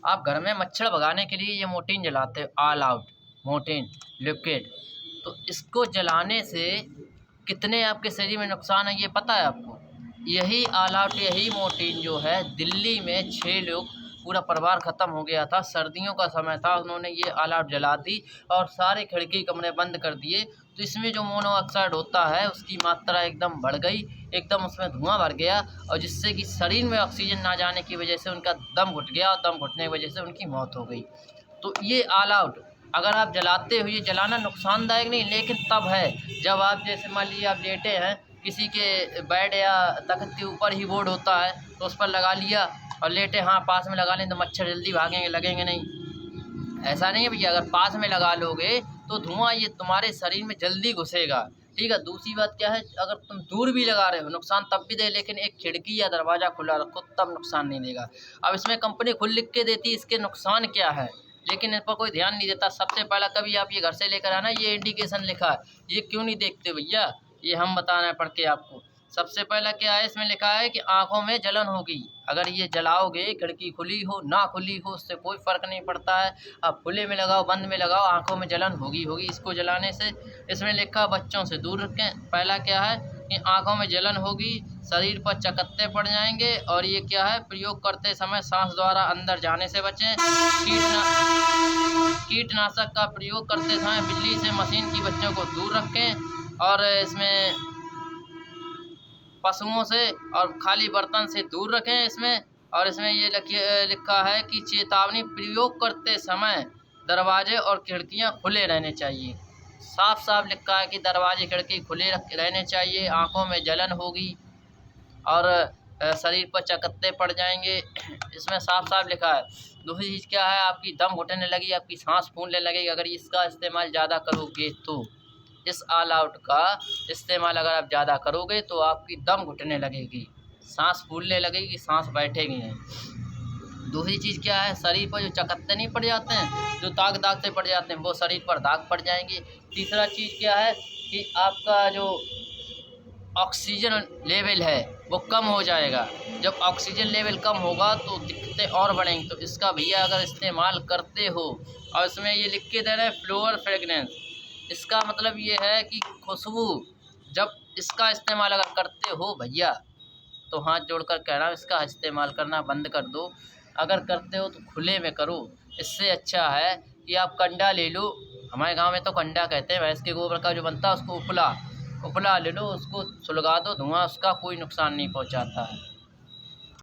आप घर में मच्छर भगाने के लिए ये मोर्टीन जलाते हो, ऑल आउट मोर्टीन लिक्विड। तो इसको जलाने से कितने आपके शरीर में नुकसान है ये पता है आपको? यही ऑल आउट, यही मोर्टीन जो है, दिल्ली में 6 लोग, पूरा परिवार ख़त्म हो गया था। सर्दियों का समय था, उन्होंने ये ऑल आउट जला दी और सारे खिड़की कमरे बंद कर दिए। तो इसमें जो मोनोऑक्साइड होता है उसकी मात्रा एकदम बढ़ गई, एकदम उसमें धुआं भर गया, और जिससे कि शरीर में ऑक्सीजन ना जाने की वजह से उनका दम घुट गया, और दम घुटने की वजह से उनकी मौत हो गई। तो ये ऑल आउट अगर आप जलाते हो, ये जलाना नुकसानदायक नहीं, लेकिन तब है जब आप, जैसे मान लीजिए आप लेटे हैं, किसी के बेड या तख्त के ऊपर ही बोर्ड होता है तो उस पर लगा लिया और लेटे, हाँ पास में लगा लें तो मच्छर जल्दी भागेंगे, लगेंगे नहीं। ऐसा नहीं है भैया, अगर पास में लगा लोगे तो धुआं ये तुम्हारे शरीर में जल्दी घुसेगा, ठीक है। दूसरी बात क्या है, अगर तुम दूर भी लगा रहे हो नुकसान तब भी दे, लेकिन एक खिड़की या दरवाज़ा खुला रखो तब नुकसान नहीं देगा। अब इसमें कंपनी खुद लिख के देती है इसके नुकसान क्या है, लेकिन इन पर कोई ध्यान नहीं देता। सबसे पहला कभी आप ये घर से लेकर आना, ये इंडिकेशन लिखा है, ये क्यों नहीं देखते भैया, ये हम बता रहे हैं पढ़ के आपको। सबसे पहला क्या है, इसमें लिखा है कि आँखों में जलन होगी। अगर ये जलाओगे, खिड़की खुली हो ना खुली हो उससे कोई फ़र्क नहीं पड़ता है, आप खुले में लगाओ बंद में लगाओ, आँखों में जलन होगी इसको जलाने से। इसमें लिखा बच्चों से दूर रखें। पहला क्या है कि आँखों में जलन होगी, शरीर पर चकत्ते पड़ जाएंगे, और ये क्या है, प्रयोग करते समय सांस द्वारा अंदर जाने से बचें। कीटनाशक का प्रयोग करते समय बिजली से मशीन की बच्चों को दूर रखें, और इसमें पशुओं से और खाली बर्तन से दूर रखें इसमें। और इसमें ये लिखा है कि चेतावनी, प्रयोग करते समय दरवाजे और खिड़कियां खुले रहने चाहिए। साफ साफ लिखा है कि दरवाजे खिड़की खुले रहने चाहिए, आँखों में जलन होगी और शरीर पर चकत्ते पड़ जाएंगे, इसमें साफ साफ लिखा है। दूसरी चीज़ क्या है, आपकी दम घुटने लगी, आपकी सांस फूलने लगेगी अगर इसका इस्तेमाल ज़्यादा करोगे तो। इस ऑल आउट का इस्तेमाल अगर आप ज़्यादा करोगे तो आपकी दम घुटने लगेगी, सांस फूलने लगेगी, सांस बैठेगी नहीं। दूसरी चीज़ क्या है, शरीर पर जो चकत्ते नहीं पड़ जाते हैं, जो दाग दाग से पड़ जाते हैं, वो शरीर पर दाग पड़ जाएंगे। तीसरा चीज़ क्या है कि आपका जो ऑक्सीजन लेवल है वो कम हो जाएगा। जब ऑक्सीजन लेवल कम होगा तो दिक्कतें और बढ़ेंगी। तो इसका भैया अगर इस्तेमाल करते हो, और इसमें ये लिख के दे रहे हैं फ्लोर फ्रेगनेंस, इसका मतलब ये है कि खुशबू, जब इसका इस्तेमाल अगर करते हो भैया तो हाथ जोड़कर कह रहा हूँ इसका इस्तेमाल करना बंद कर दो। अगर करते हो तो खुले में करो। इससे अच्छा है कि आप कंडा ले लो, हमारे गांव में तो कंडा कहते हैं, भैंस के गोबर का जो बनता है उसको उपला ले लो, उसको सुलगा दो, धुआं उसका कोई नुकसान नहीं पहुंचाता है।